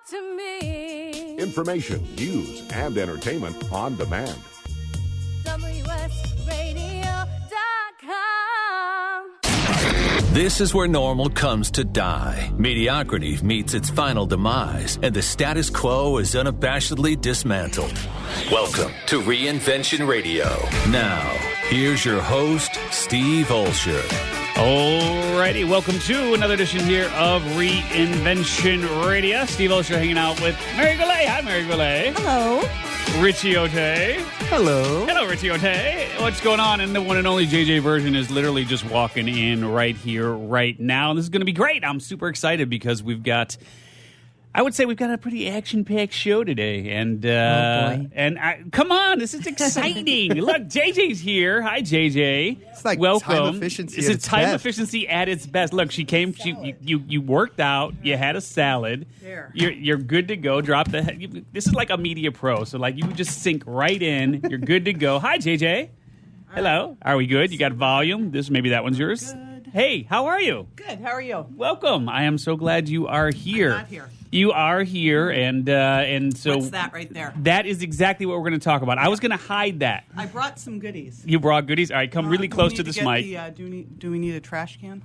to me. Information, news, and entertainment on demand. WSRadio.com. This is where normal comes to die. Mediocrity meets its final demise, and the status quo is unabashedly dismantled. Welcome to Reinvention Radio. Now, here's your host, Steve Olsher. Alrighty, welcome to another edition here of Reinvention Radio. Steve Olsher hanging out with Mary Goulet. Hi, Mary Goulet. Hello. Richie Ote. Hello. Hello, Richie Ote. What's going on? And the one and only JJ version is literally just walking in right here, right now. And this is going to be great. I'm super excited because we've got... I would say we've got a pretty action-packed show today, and come on, this is exciting. Look, JJ's here. Hi, JJ. It's like welcome. time efficiency. It's time efficiency at its best. Look, she came. You worked out. You had a salad. You're good to go. Drop the. This is like a media pro, so like you just sink right in. You're good to go. Hi, JJ. Hello. Are we good? You got volume. Maybe that one's yours. Good. Hey, how are you? Good. How are you? Welcome. I am so glad you are here. I'm not here. You are here, and so... What's that right there? That is exactly what we're going to talk about. I was going to hide that. I brought some goodies. You brought goodies? All right, come really close to this mic. Do we need a trash can?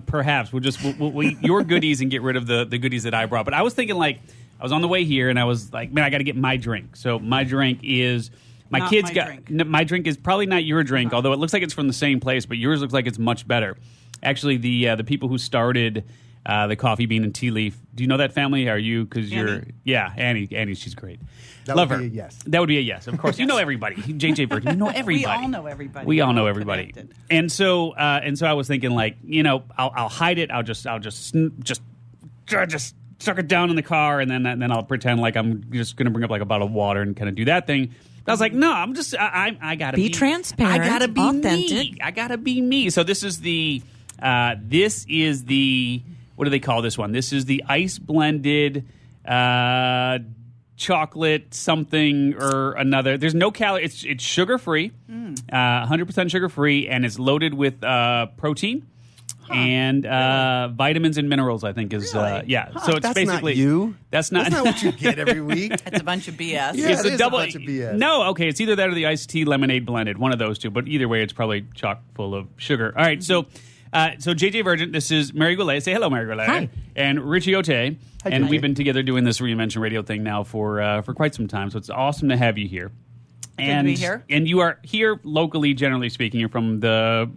Perhaps. We'll eat your goodies and get rid of the goodies that I brought. But I was thinking, like, I was on the way here, and I was like, man, I got to get my drink. So my drink is... My drink is probably not your drink, although it looks like it's from the same place, but yours looks like it's much better. Actually, the people who started... the Coffee Bean and Tea Leaf. Do you know that family? Are you? Because you're... Yeah, Annie. She's great. Love her. Be a yes. That would be a yes. Of course. You know everybody. JJ Burton, you know everybody. We all know everybody. We all know everybody. And so I was thinking, like, you know, I'll hide it. I'll just suck it down in the car, and then I'll pretend like I'm just going to bring up like a bottle of water and kind of do that thing. I was like, no, I gotta be transparent. I gotta be authentic. me. I gotta be me. So this is the. What do they call this one? This is the ice blended chocolate something or another. There's no calories. It's sugar free, 100% sugar free, and it's loaded with protein and vitamins and minerals. I think is yeah. So it's that's basically not you. That's not what you get every week. It's a bunch of BS. Yeah, it's a bunch of BS. No, okay, it's either that or the iced tea lemonade blended. One of those two. But either way, it's probably chock full of sugar. All right, so JJ Virgin, this is Mary Goulet. Say hello, Mary Goulet. Hi. And Richie Ote. Hi, and JJ. we've been together doing this Reinvention Radio thing now for quite some time. So it's awesome to have you here. Good to be here. And you are here locally, generally speaking. You're from the...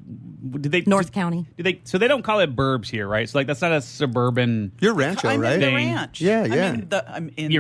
North County. So they don't call it burbs here, right? So like that's not a suburban... You're Rancho, I'm right? in the ranch. Yeah. You're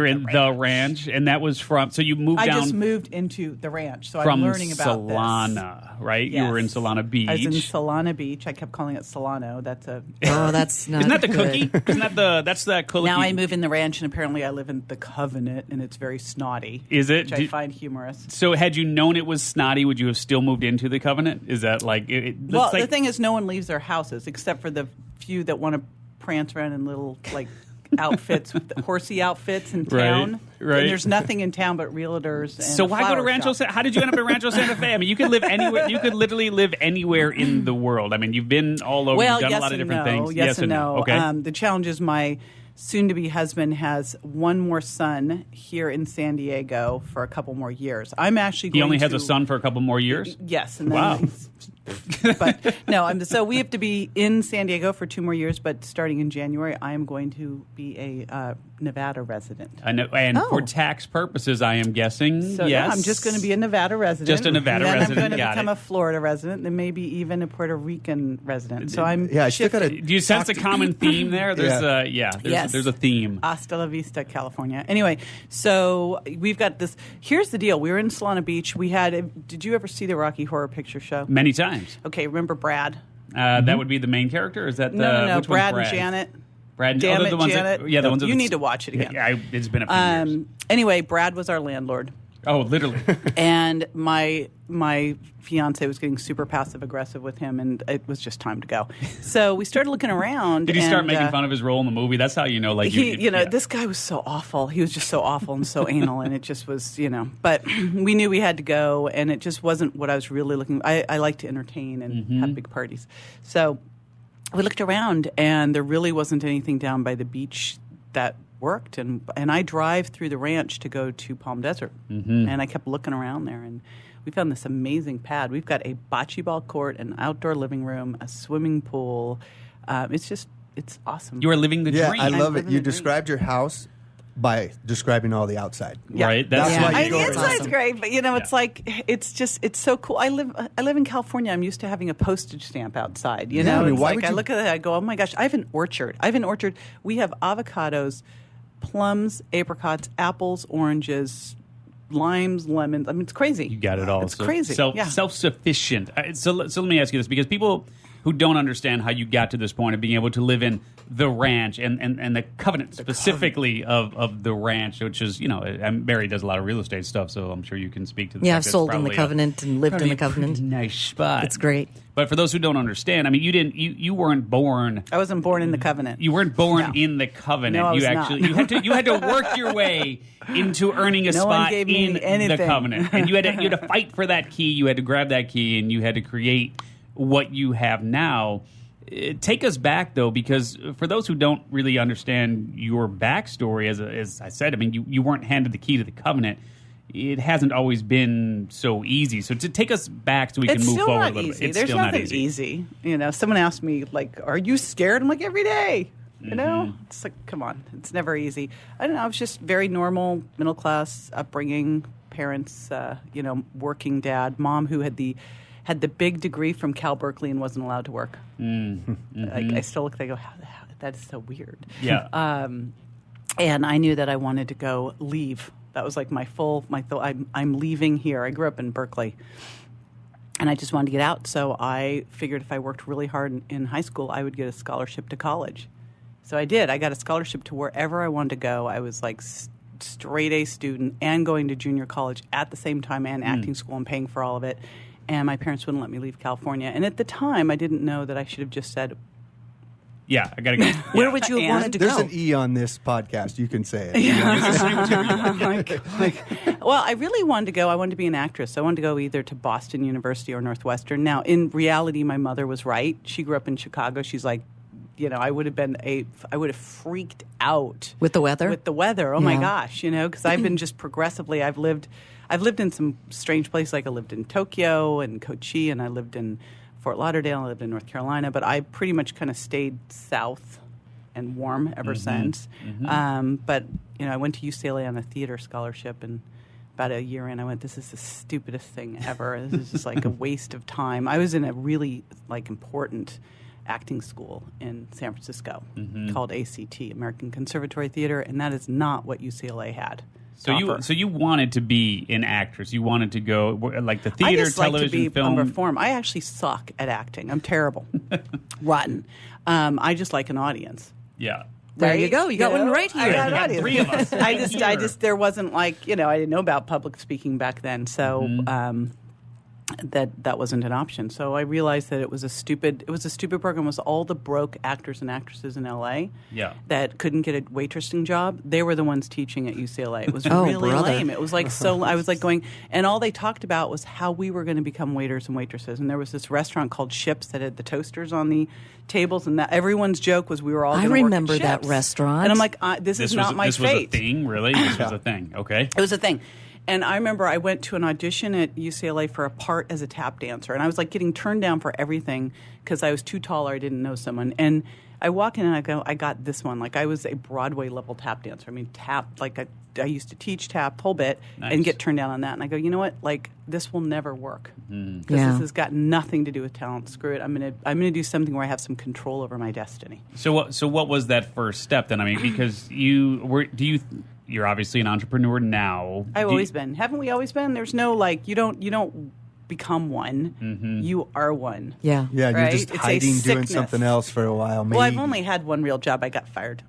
in the ranch, and that was from... So you moved down... I just moved into the ranch, so from I'm learning about Solana, this. right? Yes. You were in Solana Beach. I was in Solana Beach. I kept calling it Solano. That's a... Oh, that's not Isn't that the good. cookie? Isn't that the... That's the cookie. Now I move in the ranch, and apparently I live in the Covenant, and it's very snotty. Is it? Which I find humorous. So had you known it was snotty, would you have still moved into the Covenant? Is that like... Well, the thing is, no one leaves their houses except for the few that want to prance around in little, like, outfits, horsey outfits in town. Right. And there's nothing in town but realtors and So why go to Rancho? How did you end up in Rancho Santa Fe? I mean, you could live anywhere. You could literally live anywhere in the world. I mean, you've been all over. Well, you've done yes a lot of and different no. things. Yes and no. Okay. The challenge is my soon-to-be husband has one more son here in San Diego for a couple more years. I'm actually going He only has a son for a couple more years? Yes. And then Wow. But no, so we have to be in San Diego for 2 more years, but starting in January, I am going to be a Nevada resident. I know, and for tax purposes, I am guessing, So yes. yeah, I'm just going to be a Nevada resident. Just a Nevada and then resident, I'm going to got become it. a Florida resident, then maybe even a Puerto Rican resident. So I'm Yeah, I still shifting. gotta Do you sense a common theme there? There's Yes. there's a theme. Hasta la vista, California. Anyway, so we've got this. Here's the deal. We were in Solana Beach. We had. Did you ever see the Rocky Horror Picture Show? Many times. Okay, remember Brad? That would be the main character? Or is that No. which Brad one's and Janet. Brad and Damn they're it, the ones Janet. That, the ones You need to watch it again. Yeah, it's been a few years. Anyway, Brad was our landlord. Oh, literally. And my fiance was getting super passive aggressive with him, and it was just time to go. So we started looking around. Did he start and, making fun of his role in the movie? That's how you know, like this guy was so awful. He was just so awful and so anal, and it just was, But we knew we had to go, and it just wasn't what I was really looking. I like to entertain and have big parties, so we looked around, and there really wasn't anything down by the beach that worked. And I drive through the ranch to go to Palm Desert. And I kept looking around there, and we found this amazing pad. We've got a bocce ball court, an outdoor living room, a swimming pool. It's awesome. You are living the dream. Yeah, I love it. living You the dream. described your house by describing all the outside. Right? That's Yeah. why you go The inside's great, but it's like it's so cool. I live in California. I'm used to having a postage stamp outside. You know, I mean, it's why like would I you- look at it, I go, oh my gosh, I have an orchard. We have avocados, plums, apricots, apples, oranges, limes, lemons. I mean, it's crazy. You got it all. It's crazy. Yeah. Self-sufficient. So let me ask you this, because people who don't understand how you got to this point of being able to live in the ranch and the covenant specifically of the ranch, which is, Barry does a lot of real estate stuff, so I'm sure you can speak to the Yeah, fact I've that's sold in the probably covenant and lived in probably the a pretty covenant. nice spot. It's great. But for those who don't understand, I mean, you weren't born. I wasn't born in the covenant. You weren't born No. in the covenant. No, I was you not. actually you had to work your way into earning a No one spot gave me in the anything. covenant, and you had to fight for that key. You had to grab that key, and you had to create what you have now. Take us back, though, because for those who don't really understand your backstory, as I said, I mean, you weren't handed the key to the covenant. It hasn't always been so easy. So to take us back so we can It's move still forward not a little easy. bit. It's There's still nothing not easy. Someone asked me, like, are you scared? I'm like, every day. It's like, come on. It's never easy. I don't know. I was just very normal, middle class upbringing, parents, working dad, mom who had the big degree from Cal Berkeley and wasn't allowed to work. I still look, they go, that is so weird. Yeah. And I knew that I wanted to go leave. That was like I'm leaving here. I grew up in Berkeley. And I just wanted to get out. So I figured if I worked really hard in high school, I would get a scholarship to college. So I did. I got a scholarship to wherever I wanted to go. I was like straight A student and going to junior college at the same time and acting school and paying for all of it. And my parents wouldn't let me leave California. And at the time, I didn't know that I should have just said, Yeah, I got to go. Where would you have And wanted to There's go? an E on this podcast. You can say it. Well, I really wanted to go. I wanted to be an actress. I wanted to go either to Boston University or Northwestern. Now, in reality, my mother was right. She grew up in Chicago. She's like, I would have freaked out With the weather? With the weather. Oh my Yeah. gosh, because I've been just progressively. I've lived in some strange places. Like I lived in Tokyo and Kochi, and I lived in Fort Lauderdale. I lived in North Carolina, but I pretty much kind of stayed south and warm ever since. But I went to UCLA on a theater scholarship, and about a year in, I went, this is the stupidest thing ever. This is just like a waste of time. I was in a really important acting school in San Francisco called ACT, American Conservatory Theater, and that is not what UCLA had. So you wanted to be an actress. You wanted to go like the theater, I just like to television, be film. on perform. I actually suck at acting. I'm terrible, rotten. I just like an audience. Yeah. There you Right? go. You got one right I here. got an You got audience. three of us I right just here. there wasn't I didn't know about public speaking back then, so that wasn't an option. So I realized that it was a stupid program. It was all the broke actors and actresses in LA Yeah. that couldn't get a waitressing job. They were the ones teaching at UCLA. It was Oh, really brother. lame. It was like I was like going, and all they talked about was how we were going to become waiters and waitresses. And there was this restaurant called Ships that had the toasters on the tables, and that everyone's joke was we were all I going to work at remember that Ships. restaurant. And I'm like, this is not my this fate. was a thing, really? This was a thing. Okay. It was a thing. And I remember I went to an audition at UCLA for a part as a tap dancer. And I was like getting turned down for everything because I was too tall or I didn't know someone. And I walk in and I go, I got this one. Like I was a Broadway level tap dancer. I mean, tap, like I used to teach tap, whole bit, Nice. and get turned down on that. And I go, you know what? Like this will never work. Because Yeah. this has got nothing to do with talent. Screw it. I'm gonna do something where I have some control over my destiny. So what was that first step then? I mean, because you're obviously an entrepreneur now. I've always been. Haven't we always been? There's no you don't become one. You are one. Yeah. Yeah, Right? you're just It's a hiding, doing sickness. something else for a while. Maybe. Well, I've only had one real job. I got fired.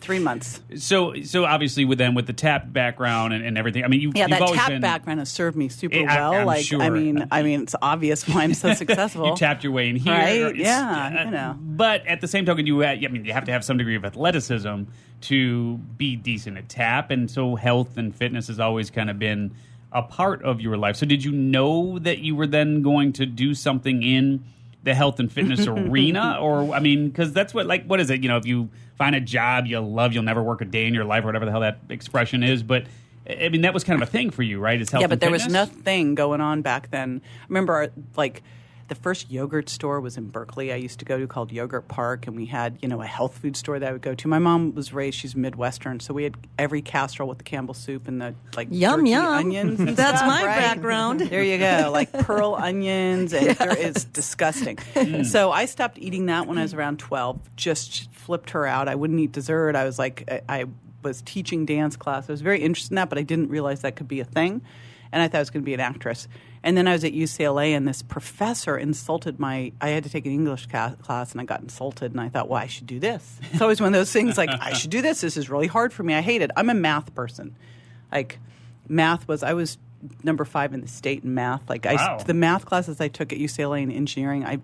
3 months. So obviously with the tap background and everything. I mean, you've That always tap been, background has served me super I'm well. sure. I mean, it's obvious why I'm so successful. You tapped your way in here, Right? It's- Yeah, But at the same token, you have to have some degree of athleticism to be decent at tap, and so health and fitness has always kind of been a part of your life. So did you know that you were then going to do something in the health and fitness arena? Or, I mean, because that's what is it? If you find a job you love, you'll never work a day in your life, or whatever the hell that expression is. But, I mean, that was kind of a thing for you, right? Is health and there fitness? was nothing going on back then. I remember, the first yogurt store was in Berkeley I used to go to called Yogurt Park, and we had, a health food store that I would go to. My mom was raised, she's Midwestern, so we had every casserole with the Campbell soup and the, yum, jerky yum. onions and That's stuff, my right? background. There you go, pearl onions, and it's disgusting. So I stopped eating that when I was around 12, just flipped her out. I wouldn't eat dessert. I was I was teaching dance class. I was very interested in that, but I didn't realize that could be a thing. And I thought I was going to be an actress. And then I was at UCLA, and this professor insulted I had to take an English class, and I got insulted, and I thought, well, I should do this. It's always one of those things, I should do this. This is really hard for me. I hate it. I'm a math person. I was number 5 in the state in math. Wow. The math classes I took at UCLA in engineering, I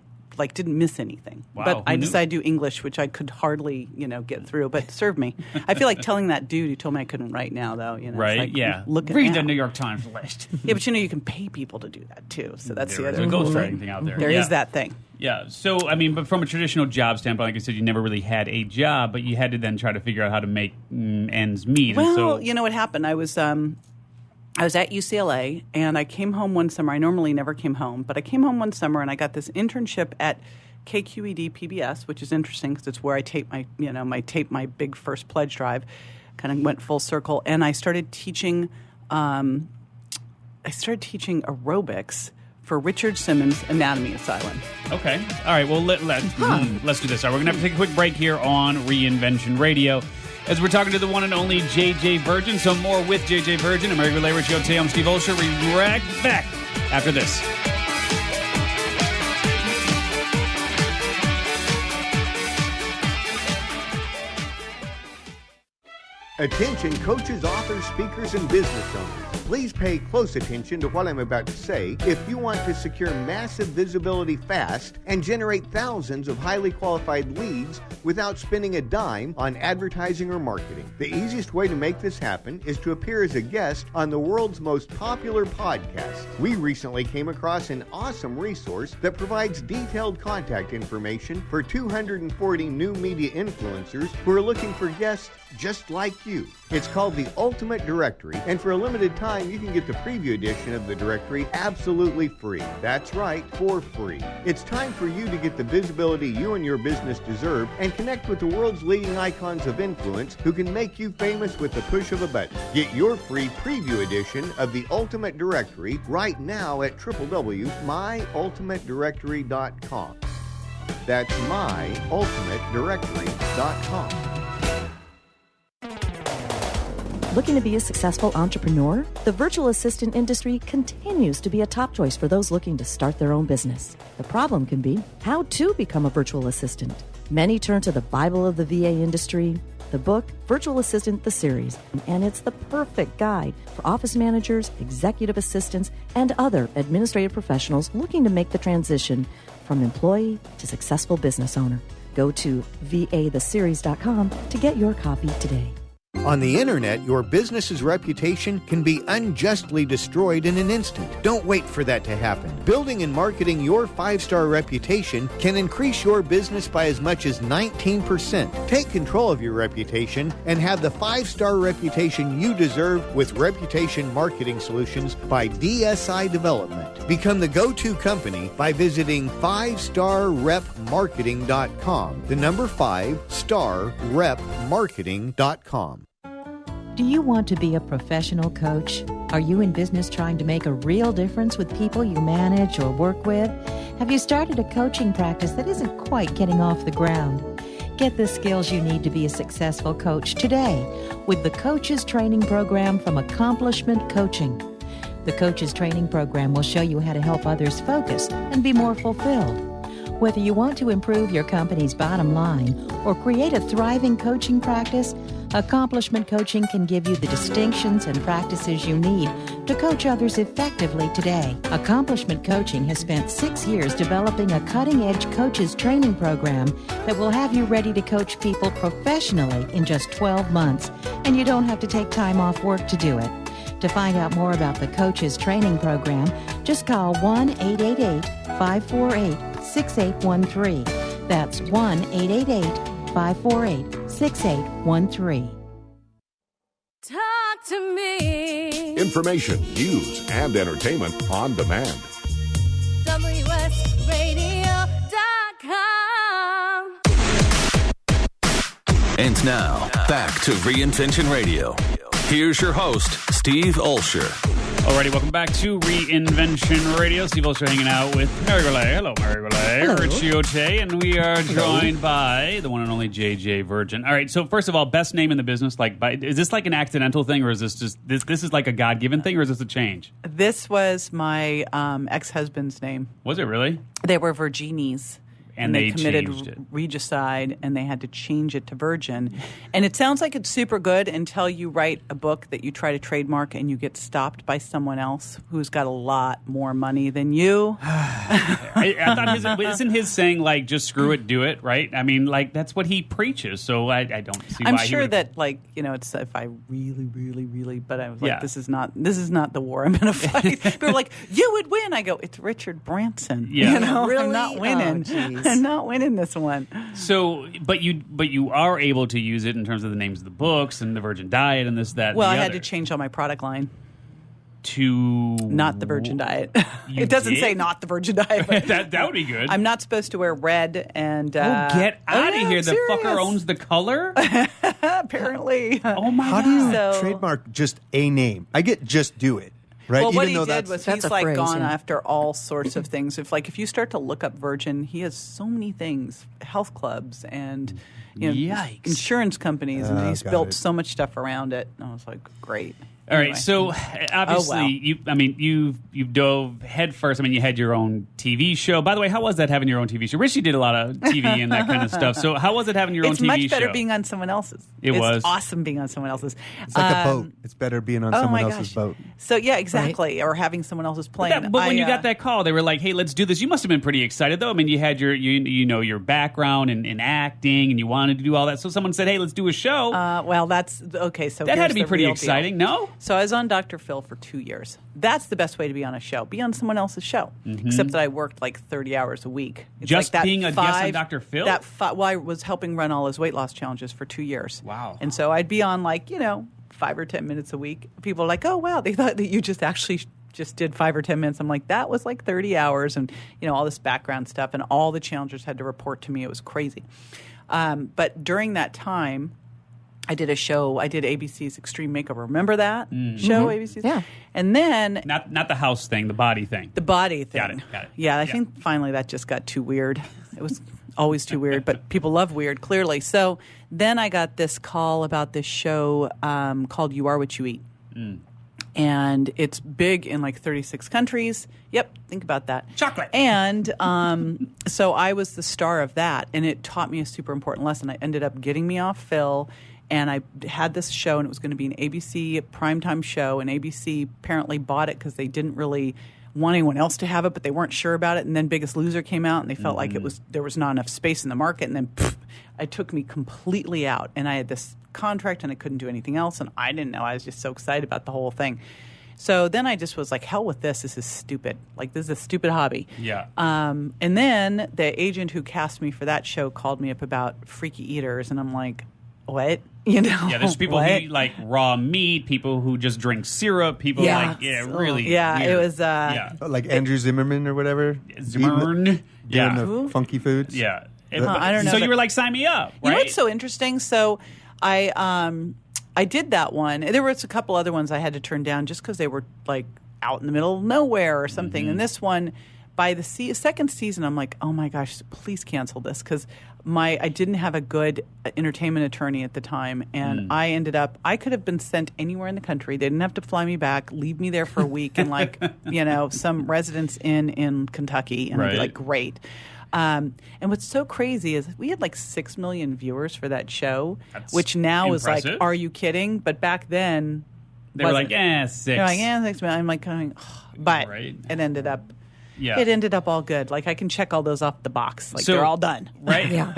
didn't miss anything. Wow, but I decided to do English, which I could hardly, get through, but served me. I feel like telling that dude who told me I couldn't write now, though. Right, Look at read now. the New York Times list. Yeah, but you can pay people to do that too. So that's There the is other a cool ghostwriting thing. thing out there. There Yeah. is that thing. Yeah. So, I mean, but from a traditional job standpoint, like I said, you never really had a job, but you had to then try to figure out how to make ends meet. Well, and so, you know what happened? I was at UCLA, and I came home one summer. I normally never came home, but I came home one summer, and I got this internship at KQED PBS, which is interesting because it's where I tape my big first pledge drive. Kind of went full circle, and I started teaching. I started teaching aerobics for Richard Simmons Anatomy Asylum. Okay. All right. Well, let's do this. All right, we're going to have to take a quick break here on Reinvention Radio as we're talking to the one and only JJ Virgin. So more with JJ Virgin. I'm Mary Relay Show. Today I'm Steve Olsher. We'll be right back after this. Attention coaches, authors, speakers, and business owners. Please pay close attention to what I'm about to say if you want to secure massive visibility fast and generate thousands of highly qualified leads without spending a dime on advertising or marketing. The easiest way to make this happen is to appear as a guest on the world's most popular podcast. We recently came across an awesome resource that provides detailed contact information for 240 new media influencers who are looking for guests just like you. It's called the Ultimate Directory, and for a limited time, you can get the preview edition of the directory absolutely free. That's right, for free. It's time for you to get the visibility you and your business deserve and connect with the world's leading icons of influence who can make you famous with the push of a button. Get your free preview edition of the Ultimate Directory right now at www.myultimatedirectory.com. That's myultimatedirectory.com. Looking to be a successful entrepreneur? The virtual assistant industry continues to be a top choice for those looking to start their own business. The problem can be how to become a virtual assistant. Many turn to the Bible of the VA industry, the book Virtual Assistant the Series, and it's the perfect guide for office managers, executive assistants, and other administrative professionals looking to make the transition from employee to successful business owner. Go to vatheseries.com to get your copy today. On the internet, your business's reputation can be unjustly destroyed in an instant. Don't wait for that to happen. Building and marketing your 5-star reputation can increase your business by as much as 19%. Take control of your reputation and have the 5-star reputation you deserve with Reputation Marketing Solutions by DSI Development. Become the go-to company by visiting 5starrepmarketing.com. The number 5starrepmarketing.com. Do you want to be a professional coach? Are you in business trying to make a real difference with people you manage or work with? Have you started a coaching practice that isn't quite getting off the ground? Get the skills you need to be a successful coach today with the Coaches Training Program from Accomplishment Coaching. The Coaches Training Program will show you how to help others focus and be more fulfilled. Whether you want to improve your company's bottom line or create a thriving coaching practice, Accomplishment Coaching can give you the distinctions and practices you need to coach others effectively today. Accomplishment Coaching has spent 6 years developing a cutting-edge coaches training program that will have you ready to coach people professionally in just 12 months, and you don't have to take time off work to do it. To find out more about the Coaches Training Program, just call 1-888-548 1-888-548-6813. That's 1-888-548-6813. Talk to me. Information, news, and entertainment on demand. WSRadio.com. And now, back to Reinvention Radio. Here's your host, Steve Olsher. Alrighty, welcome back to Reinvention Radio. Steve Olsher hanging out with Mary Goulet. Hello, Mary Goulet. Hello. Richie Oche, and we are joined by the one and only JJ Virgin. All right, so first of all, best name in the business. Is this like an accidental thing, or is this just this is like a God-given thing, or is this a change? This was my ex-husband's name. Was it really? They were Virginis. And they committed changed it. regicide, and they had to change it to Virgin. And it sounds like it's super good until you write a book that you try to trademark and you get stopped by someone else who's got a lot more money than you. I thought isn't his saying like just screw it, do it, right? I mean, like that's what he preaches. So I don't see. I'm why sure he would... that it's if I really, but I was like, Yeah. this is not the war I'm going to fight. People are like, you would win. I go, it's Richard Branson. Yeah. You know, Really? I'm not winning. Oh, geez. I'm not winning this one. So, but you are able to use it in terms of the names of the books and the Virgin Diet and this, that. Well, and I the had other. to change all my product line. To Not the Virgin Diet. You It doesn't did? say not the Virgin Diet. But that would be good. I'm not supposed to wear red and. Get out of yeah, here! I'm The fucker serious. owns the color. Apparently. Oh my How god! do you So- trademark just a name? I get just do it, right? Well, what Even he though did was that's he's a like phrase, gone yeah. after all sorts of things. If you start to look up Virgin, he has so many things, health clubs and Yikes. insurance companies, and he's got built it. so much stuff around it. And I was like, great. All right, Anyway. so obviously, Oh, wow. you've dove head first. I mean, you had your own TV show. By the way, how was that having your own TV show? Richie did a lot of TV and that kind of stuff. So how was it having your own It's TV much better show? being on someone else's. It was. It's awesome being on someone else's. It's like a boat. It's better being on Oh someone my else's gosh. boat. So yeah, exactly. Or having someone else's plane. But when you got that call, they were like, "Hey, let's do this." You must have been pretty excited, though. I mean, you had your background in acting, and you wanted to do all that. So someone said, "Hey, let's do a show." well, that's okay. So that had here's to be the pretty real exciting, deal. no? So I was on Dr. Phil for 2 years. That's the best way to be on a show. Be on someone else's show. Except that I worked like 30 hours a week. It's Just like that being a guest on Dr. Phil? Well, I was helping run all his weight loss challenges for 2 years. Wow. And so I'd be on 5 or 10 minutes a week. People are like, oh, wow, they thought that you just actually just did 5 or 10 minutes. I'm like, that was like 30 hours and, all this background stuff. And all the challengers had to report to me. It was crazy. But during that time, I did a show. I did ABC's Extreme Makeover. Remember that show, ABC's? Yeah. And then Not the house thing, the body thing. the body thing. Got it. Yeah, I Yeah. think finally that just got too weird. It was always too weird, but people love weird, clearly. So then I got this call about this show called You Are What You Eat. And it's big in 36 countries. Yep, think about that. Chocolate. And so I was the star of that, and it taught me a super important lesson. It ended up getting me off Phil, and I had this show, and it was going to be an ABC primetime show, and ABC apparently bought it because they didn't really want anyone else to have it, but they weren't sure about it. And then Biggest Loser came out, and they felt like there was not enough space in the market, and then it took me completely out. And I had this contract, and I couldn't do anything else, and I didn't know. I was just so excited about the whole thing. So then I just was like, hell with this. This is stupid. This is a stupid hobby. Yeah. And then the agent who cast me for that show called me up about freaky eaters, and I'm like, what? Yeah, there's people what? who eat like raw meat, people who just drink syrup, people really Yeah, weird. it was. Like Andrew Zimmerman or whatever. Zimmerman. Doing Yeah. the funky foods. Yeah. I don't know, So but- you were like, sign me up, You know right? what's so interesting? So I did that one. There was a couple other ones I had to turn down just because they were out in the middle of nowhere or something. Mm-hmm. And this one, by the second season, I'm like, oh my gosh, please cancel this because I didn't have a good entertainment attorney at the time, and I could have been sent anywhere in the country. They didn't have to fly me back, leave me there for a week in some residence inn in Kentucky, and I'd be Right. like, great. And what's so crazy is we had 6 million viewers for that show, That's which now is like, impressive. are you kidding? But back then, They were like, wasn't. 6. They're like, 6 million. I'm like, going, but Right. it ended up. Yeah. It ended up all good. I can check all those off the box. So- They're all done. Right? Yeah.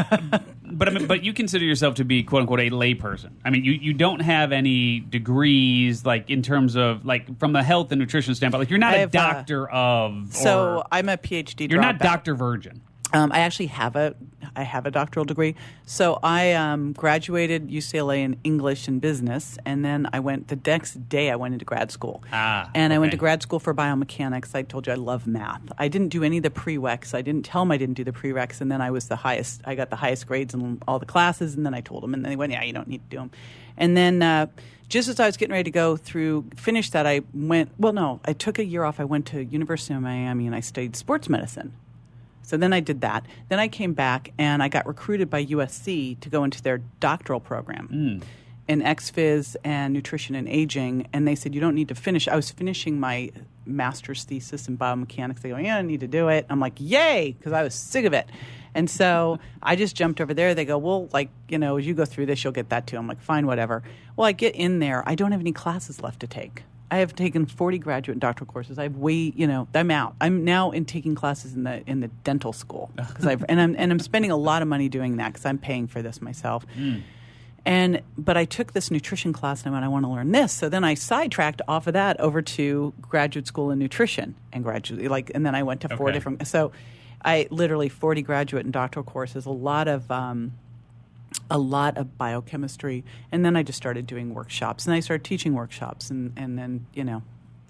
But you consider yourself to be, quote unquote, a layperson. I mean, you don't have any degrees, in terms of, from the health and nutrition standpoint. You're not I a have, doctor of. So or- I'm a PhD. You're not dropout. Dr. Virgin. I actually have a doctoral degree. So I graduated UCLA in English and business, and then the next day I went into grad school. I went to grad school for biomechanics. I told you I love math. I didn't do any of the prereqs. I didn't tell them I didn't do the prereqs, and then I got the highest grades in all the classes, and then I told them, and they went, yeah, you don't need to do them. And then just as I was getting ready to finish that, I took a year off. I went to University of Miami, and I studied sports medicine. So then I did that. Then I came back, and I got recruited by USC to go into their doctoral program in ex-phys and nutrition and aging. And they said, you don't need to finish. I was finishing my master's thesis in biomechanics. They go, yeah, I need to do it. I'm like, yay, because I was sick of it. And so I just jumped over there. They go, well, as you go through this, you'll get that too. I'm like, fine, whatever. Well, I get in there. I don't have any classes left to take. I have taken 40 graduate and doctoral courses. I'm out. I'm now taking classes in the dental school I'm spending a lot of money doing that because I'm paying for this myself. But I took this nutrition class and I went, I want to learn this. So then I sidetracked off of that over to graduate school in nutrition and and then I went to 4 different. So I literally 40 graduate and doctoral courses, a lot of biochemistry, and then I just started doing workshops, and I started teaching workshops, and then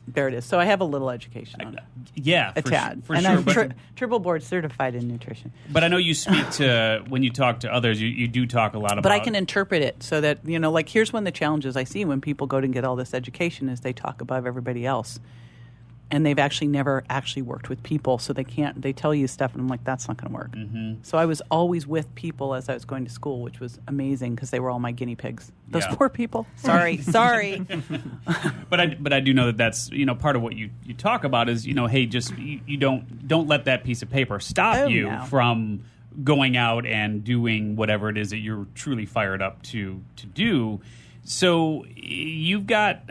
there it is. So I have a little education on it. Yeah, a tad. For and sure. I'm triple board certified in nutrition. But I know you speak to, when you talk to others, you do talk a lot about. But I can interpret it so that, here's one of the challenges I see when people go to get all this education is they talk above everybody else. And they've actually never actually worked with people, so they tell you stuff, and I'm like, that's not going to work. Mm-hmm. So I was always with people as I was going to school, which was amazing because they were all my guinea pigs. Those poor people. Sorry. But I do know that that's part of what you talk about is hey, just you don't let that piece of paper stop you from going out and doing whatever it is that you're truly fired up to do. So you've got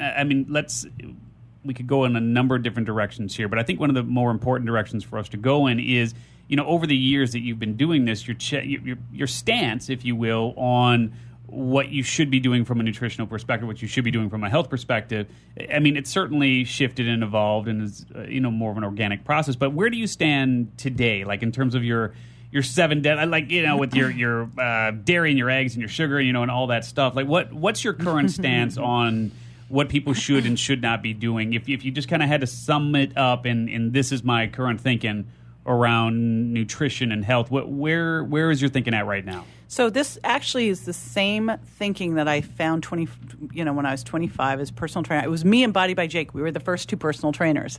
we could go in a number of different directions here, but I think one of the more important directions for us to go in is, over the years that you've been doing this, your stance, if you will, on what you should be doing from a nutritional perspective, what you should be doing from a health perspective. It's certainly shifted and evolved and is, more of an organic process. But where do you stand today, in terms of your 7 with your dairy and your eggs and your sugar, and all that stuff? What's your current stance on what people should and should not be doing? If you just kind of had to sum it up, and this is my current thinking around nutrition and health, where is your thinking at right now? So this actually is the same thinking that I found when I was 25 as personal trainer. It was me and Body by Jake. We were the first 2 personal trainers.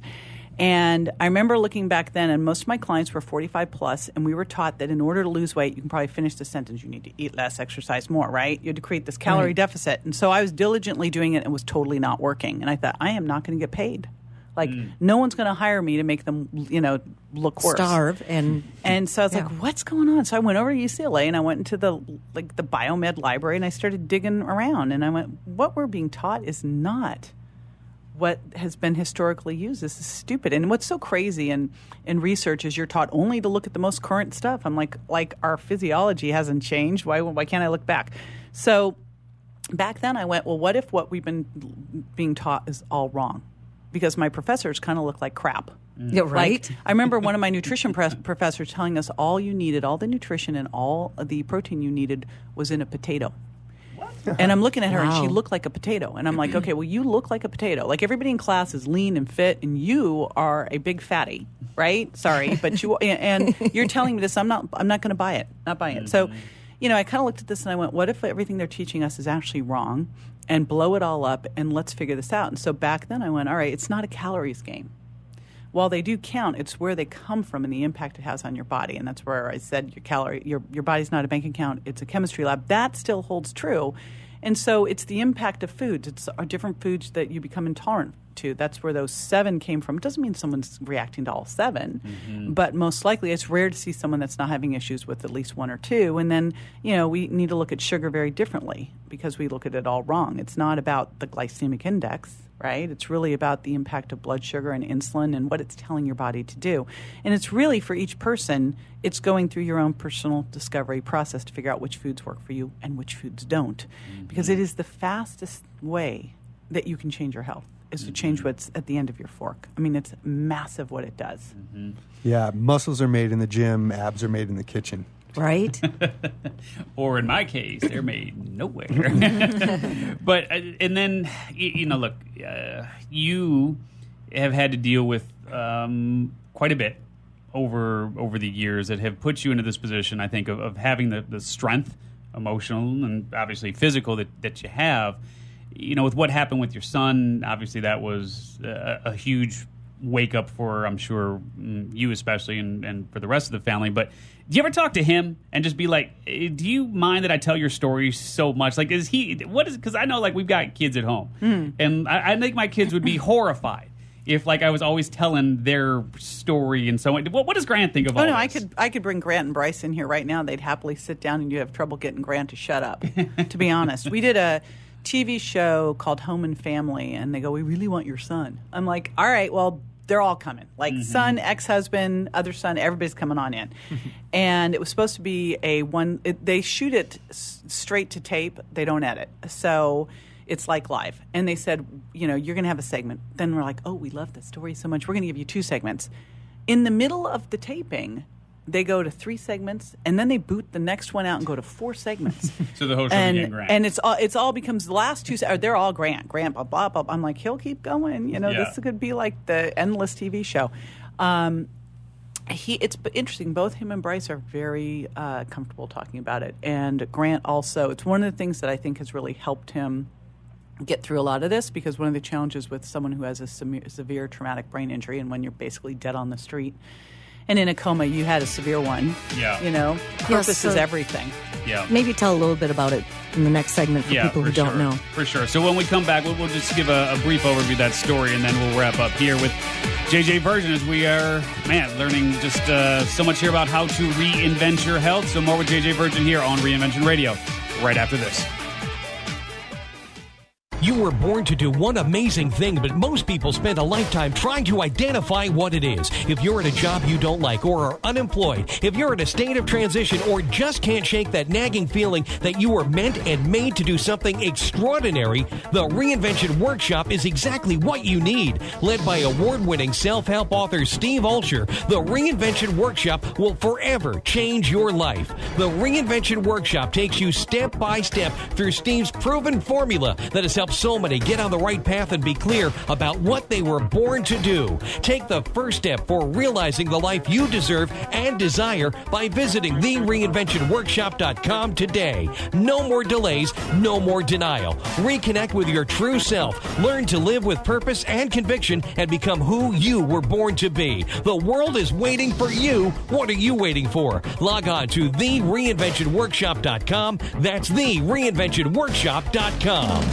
And I remember looking back then, and most of my clients were 45 plus, and we were taught that in order to lose weight, you can probably finish the sentence, you need to eat less, exercise more, right? You had to create this calorie deficit. And so I was diligently doing it and was totally not working. And I thought, I am not going to get paid. No one's going to hire me to make them, look worse. Starve. And so I was like, what's going on? So I went over to UCLA and I went into the biomed library and I started digging around. And I went, what we're being taught is not what has been historically used. This is stupid. And what's so crazy in research is you're taught only to look at the most current stuff. I'm like our physiology hasn't changed. Why can't I look back? So back then I went, well, what if what we've been being taught is all wrong? Because my professors kind of look like crap. Yeah, right. I remember one of my nutrition professors telling us all the nutrition and all of the protein you needed was in a potato. And I'm looking at her, and she looked like a potato. And I'm like, okay, well, you look like a potato. Like everybody in class is lean and fit, and you are a big fatty, right? Sorry, but you're telling me this. I'm not going to buy it. Not buying it. So, I kind of looked at this and I went, what if everything they're teaching us is actually wrong? And blow it all up, and let's figure this out. And so back then I went, all right, it's not a calories game. While they do count, it's where they come from and the impact it has on your body. And that's where I said your body's not a bank account, it's a chemistry lab. That still holds true. And so it's the impact of foods. It's different foods that you become intolerant to. That's where those 7 came from. It doesn't mean someone's reacting to all 7, but most likely it's rare to see someone that's not having issues with at least 1 or 2. And then, we need to look at sugar very differently because we look at it all wrong. It's not about the glycemic index, right? It's really about the impact of blood sugar and insulin and what it's telling your body to do. And it's really, for each person, it's going through your own personal discovery process to figure out which foods work for you and which foods don't. Because it is the fastest way that you can change your health, is to change what's at the end of your fork. I mean, it's massive what it does. Yeah, muscles are made in the gym, abs are made in the kitchen. Right? Or in my case, they're made nowhere. But, and then, look, you have had to deal with quite a bit over the years that have put you into this position, I think, of having the strength, emotional and obviously physical that you have. With what happened with your son, obviously that was a huge wake-up for, I'm sure, you especially and for the rest of the family. But do you ever talk to him and just be like, do you mind that I tell your story so much? Like, because I know, like, we've got kids at home. And I think my kids would be horrified if, like, I was always telling their story and so on. What does Grant think of all this? I could bring Grant and Bryce in here right now. They'd happily sit down, and you'd have trouble getting Grant to shut up, to be honest. We did a TV show called Home and Family, and they go, we really want your son. I'm like, all right, well, they're all coming. Like, son, ex-husband, other son, everybody's coming on in. And it was supposed to be they shoot it straight to tape. They don't edit. So it's like live. And they said, you're going to have a segment. Then we're like, oh, we love the story so much. We're going to give you 2 segments. In the middle of the taping, they go to 3 segments, and then they boot the next one out and go to 4 segments. So the whole show became Grant. And it's all becomes the last 2. They're all Grant, blah, blah, blah. I'm like, he'll keep going. This could be like the endless TV show. It's interesting. Both him and Bryce are very comfortable talking about it. And Grant also, it's one of the things that I think has really helped him get through a lot of this, because one of the challenges with someone who has a severe traumatic brain injury, and when you're basically dead on the street, and in a coma, you had a severe one. Yeah. Purpose is everything. Yeah. Maybe tell a little bit about it in the next segment for people who don't know. For sure. So when we come back, we'll just give a brief overview of that story, and then we'll wrap up here with JJ Virgin, as we are, learning just so much here about how to reinvent your health. So more with JJ Virgin here on Reinvention Radio right after this. You were born to do one amazing thing, but most people spend a lifetime trying to identify what it is. If you're at a job you don't like or are unemployed, if you're in a state of transition or just can't shake that nagging feeling that you were meant and made to do something extraordinary, the Reinvention Workshop is exactly what you need. Led by award-winning self-help author Steve Olsher, the Reinvention Workshop will forever change your life. The Reinvention Workshop takes you step by step through Steve's proven formula that has helped so many get on the right path and be clear about what they were born to do. Take the first step for realizing the life you deserve and desire by visiting thereinventionworkshop.com today. No more delays, no more denial. Reconnect with your true self. Learn to live with purpose and conviction and become who you were born to be. The world is waiting for you. What are you waiting for? Log on to thereinventionworkshop.com. That's thereinventionworkshop.com.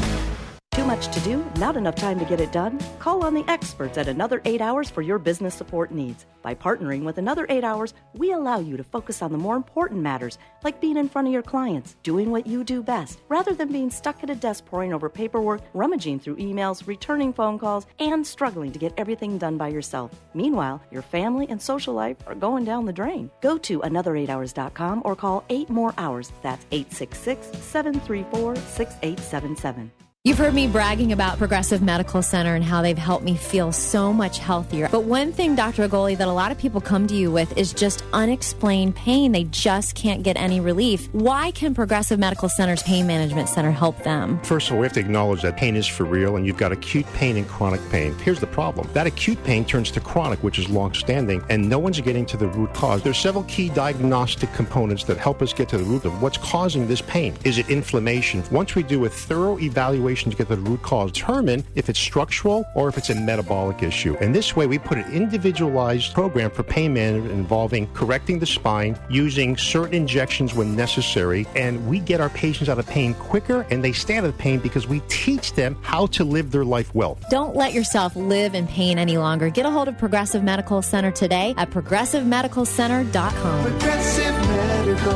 Too much to do? Not enough time to get it done? Call on the experts at Another 8 Hours for your business support needs. By partnering with Another 8 Hours, we allow you to focus on the more important matters, like being in front of your clients, doing what you do best, rather than being stuck at a desk poring over paperwork, rummaging through emails, returning phone calls, and struggling to get everything done by yourself. Meanwhile, your family and social life are going down the drain. Go to another8hours.com or call 8 more hours. That's 866-734-6877. You've heard me bragging about Progressive Medical Center and how they've helped me feel so much healthier. But one thing, Dr. Agoli, that a lot of people come to you with is just unexplained pain. They just can't get any relief. Why can Progressive Medical Center's Pain Management Center help them? First of all, we have to acknowledge that pain is for real, and you've got acute pain and chronic pain. Here's the problem. That acute pain turns to chronic, which is long-standing, and no one's getting to the root cause. There's several key diagnostic components that help us get to the root of what's causing this pain. Is it inflammation? Once we do a thorough evaluation to get the root cause, determine if it's structural or if it's a metabolic issue. And this way, we put an individualized program for pain management involving correcting the spine, using certain injections when necessary, and we get our patients out of pain quicker, and they stay out of pain because we teach them how to live their life well. Don't let yourself live in pain any longer. Get a hold of Progressive Medical Center today at progressivemedicalcenter.com. Progressive Medical,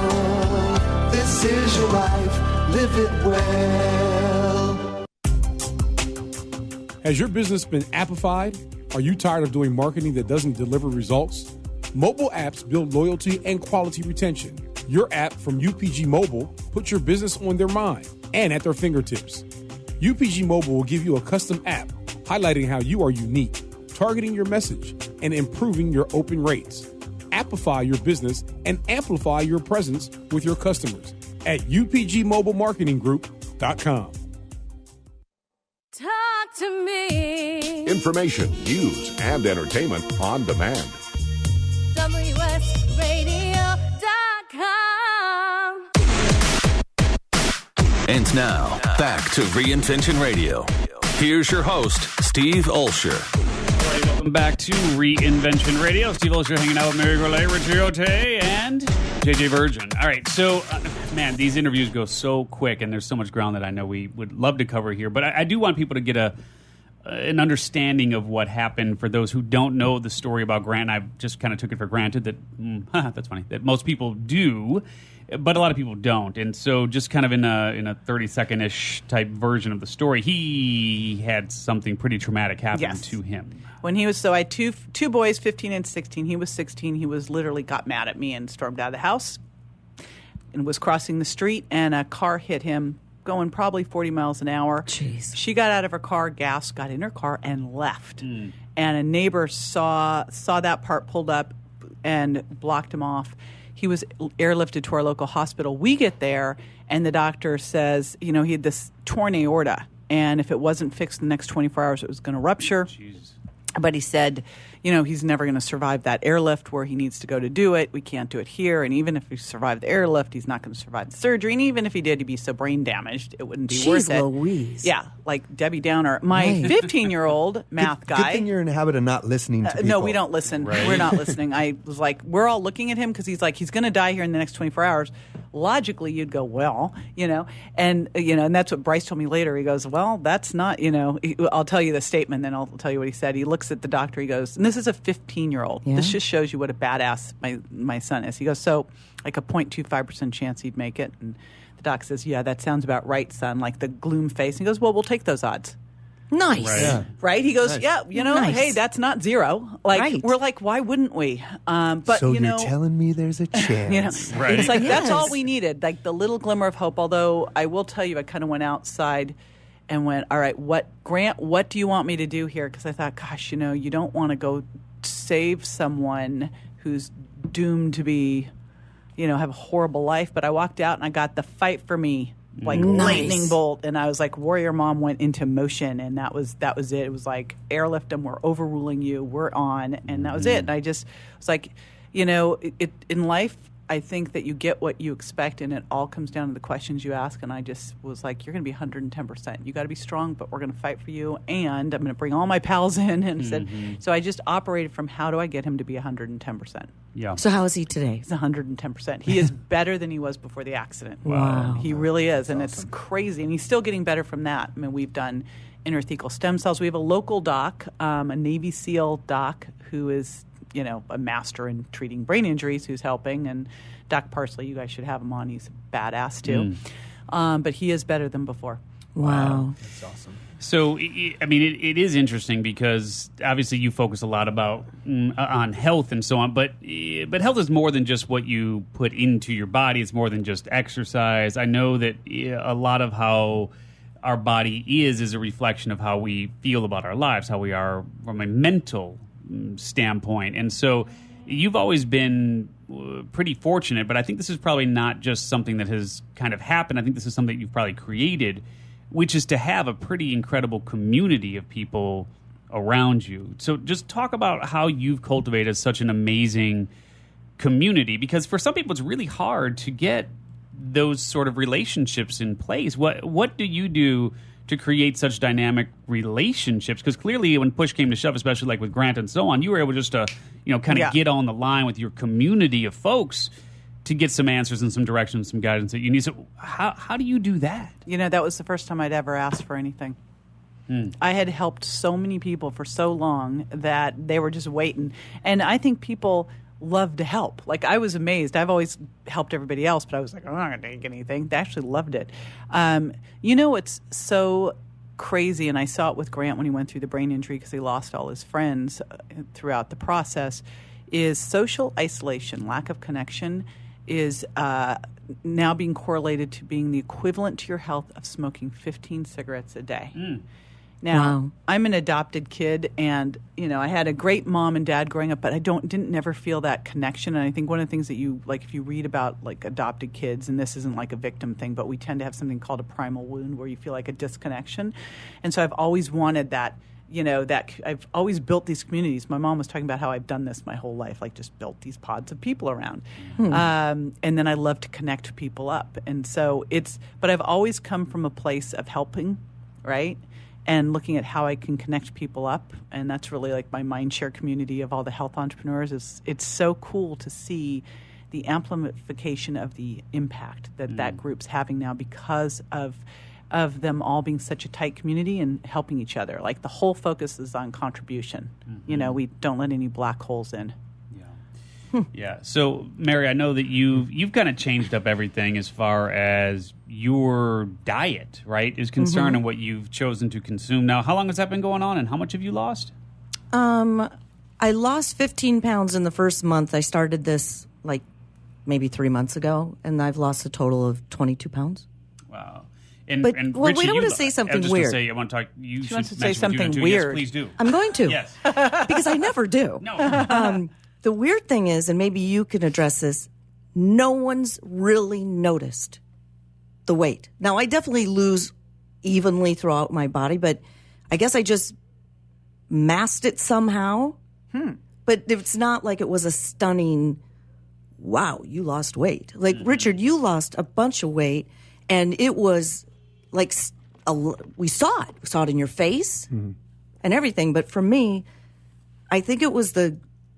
this is your life, live it well. Has your business been appified? Are you tired of doing marketing that doesn't deliver results? Mobile apps build loyalty and quality retention. Your app from UPG Mobile puts your business on their mind and at their fingertips. UPG Mobile will give you a custom app highlighting how you are unique, targeting your message, and improving your open rates. Amplify your business and amplify your presence with your customers at upgmobilemarketinggroup.com. Talk to me. Information, news, and entertainment on demand. WSRadio.com. And now, back to Reinvention Radio. Here's your host, Steve Olsher. All right, welcome back to Reinvention Radio. Steve Olsher hanging out with Mary Gourlay, Richie Ote, and JJ Virgin. All right, so, man, these interviews go so quick, and there's so much ground that I know we would love to cover here. But I do want people to get an understanding of what happened for those who don't know the story about Grant. I just kind of took it for granted that, that's funny, that most people do, but a lot of people don't. And so just kind of in a 30-second-ish type version of the story, he had something pretty traumatic happen to him. When he was, so I had two boys, 15 and 16. He was 16. He was literally got mad at me and stormed out of the house and was crossing the street, and a car hit him going probably 40 miles an hour. Jeez. She got out of her car, gas, got in her car, and left. And a neighbor saw that part, pulled up and blocked him off. He was airlifted to our local hospital. We get there, and the doctor says, he had this torn aorta, and if it wasn't fixed in the next 24 hours, it was going to rupture. Jesus. But he said, he's never going to survive that airlift where he needs to go to do it. We can't do it here. And even if he survived the airlift, he's not going to survive the surgery. And even if he did, he'd be so brain damaged, it wouldn't be worth it. Louise. Yeah, like Debbie Downer. My 15-year-old math guy. Good thing you're in the habit of not listening to people. No, we don't listen. Right. We're not listening. I was like, we're all looking at him because he's like, he's going to die here in the next 24 hours. Logically, you'd go, well, and that's what Bryce told me later. He goes, well, that's not, I'll tell you the statement, then I'll tell you what he said. He looks at the doctor. He goes, and this is a 15-year-old. Yeah. This just shows you what a badass my son is. He goes, so like a 0.25% chance he'd make it. And the doc says, yeah, that sounds about right, son. Like the gloom face. He goes, well, we'll take those odds. Nice. Right. Yeah. Right? He goes, Nice. yeah, hey, that's not zero. Like, Right. we're like, why wouldn't we? But, so you're telling me there's a chance. Right. It's like, that's Yes. all we needed. Like the little glimmer of hope. Although I will tell you, I kind of went outside and went, all right, Grant, what do you want me to do here? Because I thought, gosh, you don't want to go save someone who's doomed to be, have a horrible life. But I walked out and I got the fight for me. Like lightning bolt, and I was like, Warrior Mom went into motion, and that was it. It was like, airlift them, we're overruling you, we're on, and that was it. And I just was like, it in life, I think that you get what you expect, and it all comes down to the questions you ask. And I just was like, you're going to be 110%. You got to be strong, but we're going to fight for you, and I'm going to bring all my pals in. And said, so I just operated from how do I get him to be 110%. Yeah. So how is he today? He's 110%. He is better than he was before the accident. Wow. He really is, and it's crazy. And he's still getting better from that. I mean, we've done intrathecal stem cells. We have a local doc, a Navy SEAL doc, who is, a master in treating brain injuries, who's helping. And Doc Parsley, you guys should have him on. He's a badass, too. But he is better than before. Wow. That's awesome. So, I mean, it is interesting because obviously you focus a lot on health and so on, but health is more than just what you put into your body. It's more than just exercise. I know that a lot of how our body is a reflection of how we feel about our lives, how we are from a mental standpoint. And so you've always been pretty fortunate, but I think this is probably not just something that has kind of happened. I think this is something you've probably created, which is to have a pretty incredible community of people around you. So just talk about how you've cultivated such an amazing community, because for some people it's really hard to get those sort of relationships in place. What do you do to create such dynamic relationships? Because clearly when push came to shove, especially like with Grant and so on, you were able just to, kind of get on the line with your community of folks to get some answers and some direction, some guidance that you need. So how do you do that? That was the first time I'd ever asked for anything. I had helped so many people for so long that they were just waiting. And I think people love to help. Like, I was amazed. I've always helped everybody else, but I was like, I'm not going to take anything. They actually loved it. It's so crazy, and I saw it with Grant when he went through the brain injury because he lost all his friends throughout the process, is social isolation, lack of connection is now being correlated to being the equivalent to your health of smoking 15 cigarettes a day. Now, I'm an adopted kid, and I had a great mom and dad growing up, but I didn't never feel that connection. And I think one of the things that if you read about like adopted kids, and this isn't like a victim thing, but we tend to have something called a primal wound where you feel like a disconnection. And so I've always wanted that. That I've always built these communities. My mom was talking about how I've done this my whole life, like just built these pods of people around. And then I love to connect people up. And so but I've always come from a place of helping, right? And looking at how I can connect people up. And that's really like my mindshare community of all the health entrepreneurs. It's so cool to see the amplification of the impact that group's having now because of them all being such a tight community and helping each other. Like the whole focus is on contribution. We don't let any black holes in. Yeah. So, Mary, I know that you've kind of changed up everything as far as your diet, right, is concerned and what you've chosen to consume. Now, how long has that been going on, and how much have you lost? I lost 15 pounds in the first month. I started this like maybe 3 months ago, and I've lost a total of 22 pounds. Wow. And Richie, we don't want to say something weird. I want to talk. She wants to say something weird. Yes, please do. I'm going to. Yes. Because I never do. No. The weird thing is, and maybe you can address this, no one's really noticed the weight. Now, I definitely lose evenly throughout my body, but I guess I just masked it somehow. But it's not like it was a stunning, wow, you lost weight. Like, Richard, you lost a bunch of weight, and it was like we saw it. We saw it in your face and everything. But for me, I think it was the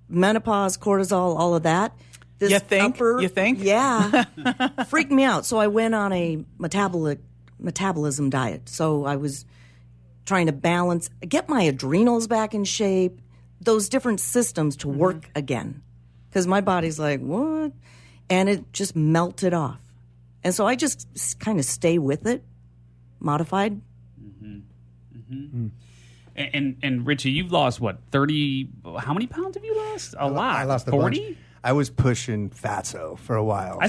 menopause, cortisol, all of that. You think? Yeah. Freaked me out. So I went on a metabolism diet. So I was trying to get my adrenals back in shape, those different systems to work again. Because my body's like, what? And it just melted off. And so I just kind of stay with it, modified. And Richie, you've lost what, 30? How many pounds have you lost? A lot. I lost 40. I was pushing fatso for a while. I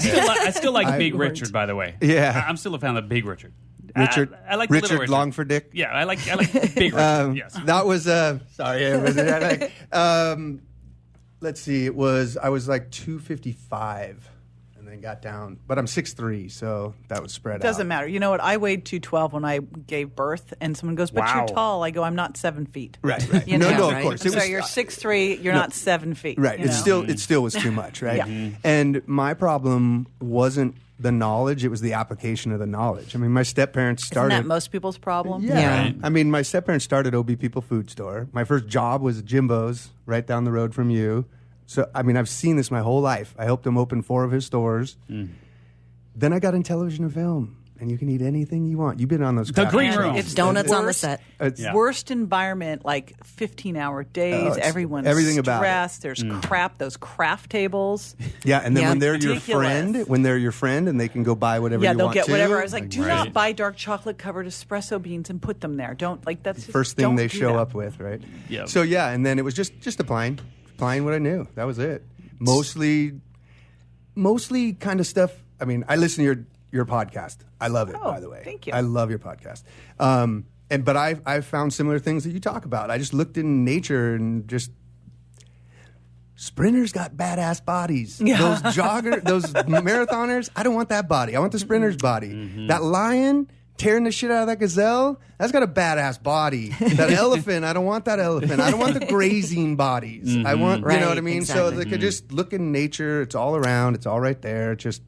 still like Big Richard, by the way. Yeah, I'm still a fan of Big Richard. I like Richard, Richard long for dick. Yeah, I like Big Richard. Yes, that was sorry. Let's see. I was like 255. And got down, but I'm 6'3", so that was spread out. Doesn't matter. You know what? I weighed 212 when I gave birth, and someone goes, "But you're tall." I go, "I'm not 7 feet." Right. No, of course. So you're 6'3", you're not 7 feet. Right. It still was too much, right? Yeah. And my problem wasn't the knowledge; it was the application of the knowledge. I mean, my step-parents started. Isn't that most people's problem? Yeah. Right. I mean, my step-parents started OB People Food Store. My first job was at Jimbo's, right down the road from you. So, I mean, I've seen this my whole life. I helped him open 4 of his stores. Then I got in television and film, and you can eat anything you want. You've been on those. The green room. It's donuts on the set. Worst environment, like 15-hour days. Everyone's everything about stressed. There's crap. Those craft tables. Yeah, and then when they're Ridiculous. your friend, and they can go buy whatever you want. Yeah, they'll get to. whatever. I was like, do not buy dark chocolate covered espresso beans and put them there. Don't like that's first thing they show up with, right? Yeah. So yeah, and then it was just applying what I knew. That was it. Mostly kind of stuff. I mean, I listen to your podcast. I love it, by the way. Thank you. I love your podcast. But I've found similar things that you talk about. I just looked in nature and just sprinters got badass bodies. Yeah. Those marathoners, I don't want that body. I want the sprinter's body. That lion tearing the shit out of that gazelle, that's got a badass body. That elephant, I don't want that elephant. I don't want the grazing bodies. I want, you know what I mean? Exactly. So they could just look in nature. It's all around. It's all right there. It's just...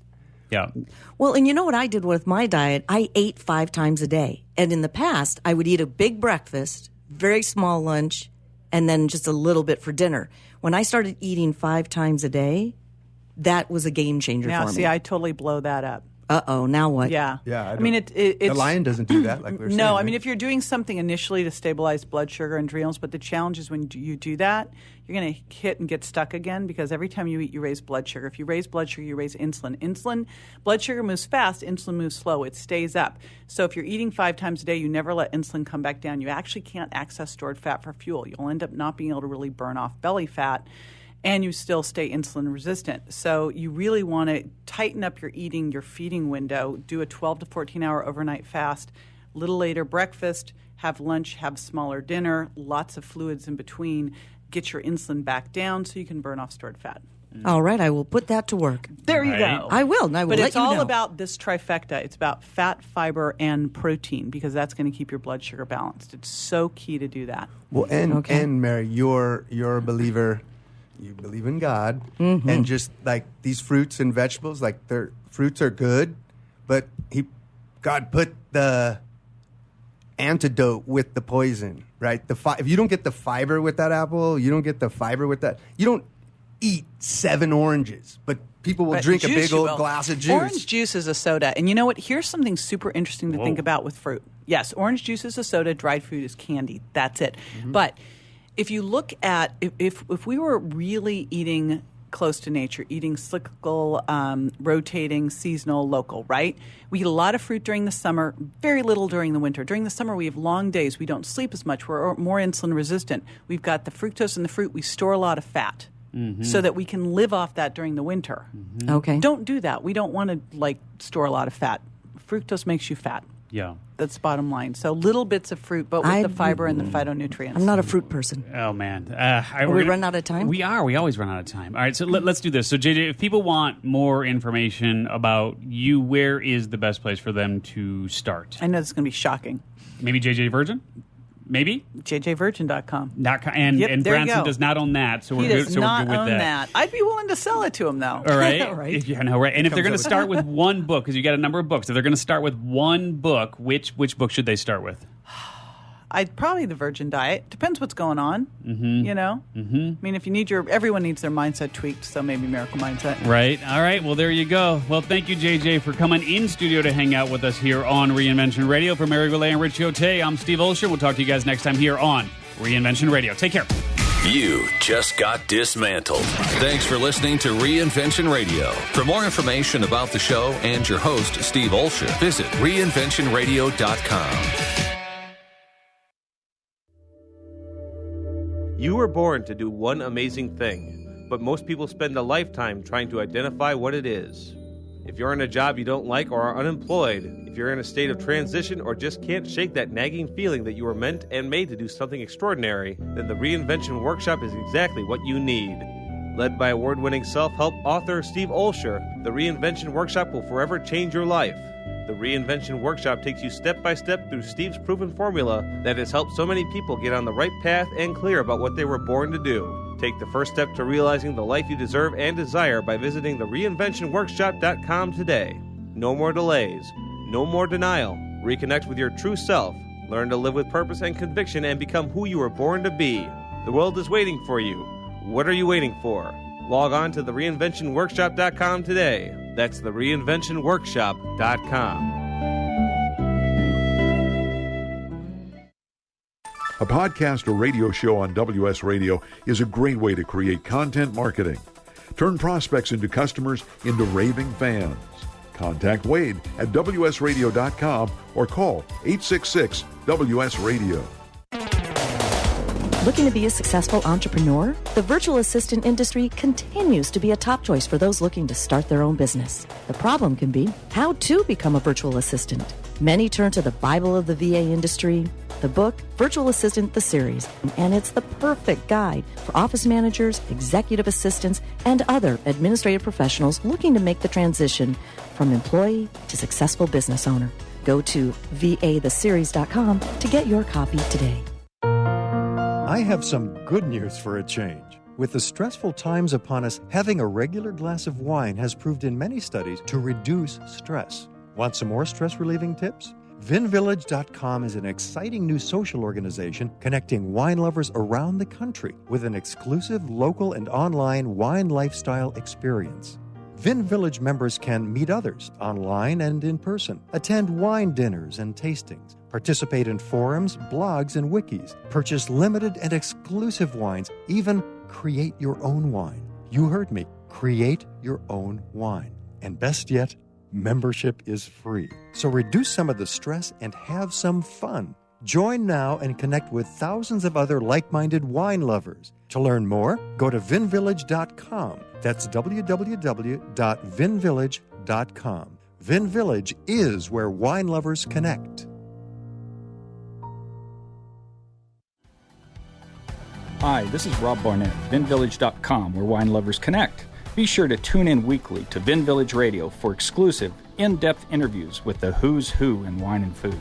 Yeah. Well, and you know what I did with my diet? I ate 5 times a day. And in the past, I would eat a big breakfast, very small lunch, and then just a little bit for dinner. When I started eating 5 times a day, that was a game changer for me. See, I totally blow that up. Uh-oh, now what? Yeah. Yeah. I mean, it's... The lion doesn't do that, like we were saying. No, I right? mean, if you're doing something initially to stabilize blood sugar and adrenals, but the challenge is when you do that, you're going to hit and get stuck again because every time you eat, you raise blood sugar. If you raise blood sugar, you raise insulin. Blood sugar moves fast, insulin moves slow. It stays up. So if you're eating 5 times a day, you never let insulin come back down. You actually can't access stored fat for fuel. You'll end up not being able to really burn off belly fat. and you still stay insulin resistant. So you really want to tighten up your eating, your feeding window, do a 12 to 14-hour overnight fast, a little later breakfast, have lunch, have smaller dinner, lots of fluids in between, get your insulin back down so you can burn off stored fat. All right, I will put that to work. There you go. I will, and I will but let it's you all know. about this trifecta. It's about fat, fiber, and protein because that's going to keep your blood sugar balanced. It's so key to do that. Well, and Mary, you're a believer. You believe in God, Mm-hmm. and just like these fruits and vegetables, like their fruits are good, but God put the antidote with the poison, right? If you don't get the fiber with that apple, you don't get the fiber with that. You don't eat 7 oranges, but people will But drink a juice big you old will. glass of juice. Orange juice is a soda. And you know what? Here's something super interesting to think about with fruit. Yes, orange juice is a soda. Dried fruit is candy. That's it. Mm-hmm. But if you look at, if we were really eating close to nature, eating cyclical, rotating, seasonal, local, right? We eat a lot of fruit during the summer, very little during the winter. During the summer, we have long days. We don't sleep as much. We're more insulin resistant. We've got the fructose in the fruit. We store a lot of fat. So that we can live off that during the winter. Okay. Don't do that. We don't want to store a lot of fat. Fructose makes you fat. Yeah. That's the bottom line. So little bits of fruit, but with the fiber and the phytonutrients. I'm not a fruit person. Oh, man. Are we running out of time? We are. We always run out of time. All right, so let's do this. So, JJ, if people want more information about you, where is the best place for them to start? I know this is going to be shocking. Maybe JJ Virgin? Maybe? JJVirgin.com. And Yep, there you Branson go. does not own that, so He we're does good. So not we're good with own that. I'd be willing to sell it to him, though. All right. Right. Yeah, no, right. And if they're going to start with one book, because you got a number of books, if they're going to start with one book, which book should they start with? I'd probably the Virgin Diet. Depends what's going on. You know? I mean, if you need everyone needs their mindset tweaked, so maybe Miracle Mindset. Right. All right. Well, there you go. Well, thank you, JJ, for coming in studio to hang out with us here on Reinvention Radio. For Mary Goulet and Rich Ote, I'm Steve Olsher. We'll talk to you guys next time here on Reinvention Radio. Take care. You just got dismantled. Thanks for listening to Reinvention Radio. For more information about the show and your host, Steve Olsher, visit reinventionradio.com. You were born to do one amazing thing, but most people spend a lifetime trying to identify what it is. If you're in a job you don't like or are unemployed, if you're in a state of transition or just can't shake that nagging feeling that you were meant and made to do something extraordinary, then the Reinvention Workshop is exactly what you need. Led by award-winning self-help author Steve Olsher, the Reinvention Workshop will forever change your life. The Reinvention Workshop takes you step by step through Steve's proven formula that has helped so many people get on the right path and clear about what they were born to do. Take the first step to realizing the life you deserve and desire by visiting the reinventionworkshop.com today. No more delays. No more denial. Reconnect with your true self. Learn to live with purpose and conviction and become who you were born to be. The world is waiting for you. What are you waiting for? Log on to the reinventionworkshop.com today. That's the reinventionworkshop.com. A podcast or radio show on WS Radio is a great way to create content marketing. Turn prospects into customers into raving fans. Contact Wade at WSRadio.com or call 866-WS-RADIO. Looking to be a successful entrepreneur? The virtual assistant industry continues to be a top choice for those looking to start their own business. The problem can be how to become a virtual assistant. Many turn to the Bible of the VA industry, the book, Virtual Assistant, the series, and it's the perfect guide for office managers, executive assistants, and other administrative professionals looking to make the transition from employee to successful business owner. Go to vatheseries.com to get your copy today. I have some good news for a change. With the stressful times upon us, having a regular glass of wine has proved in many studies to reduce stress. Want some more stress-relieving tips? VinVillage.com is an exciting new social organization connecting wine lovers around the country with an exclusive local and online wine lifestyle experience. Vin Village members can meet others online and in person, attend wine dinners and tastings, participate in forums, blogs, and wikis, purchase limited and exclusive wines, even create your own wine. You heard me. Create your own wine. And best yet, membership is free. So reduce some of the stress and have some fun. Join now and connect with thousands of other like-minded wine lovers. To learn more, go to vinvillage.com. That's www.vinvillage.com. Vin Village is where wine lovers connect. Hi, this is Rob Barnett, vinvillage.com, where wine lovers connect. Be sure to tune in weekly to Vin Village Radio for exclusive, in-depth interviews with the who's who in wine and food.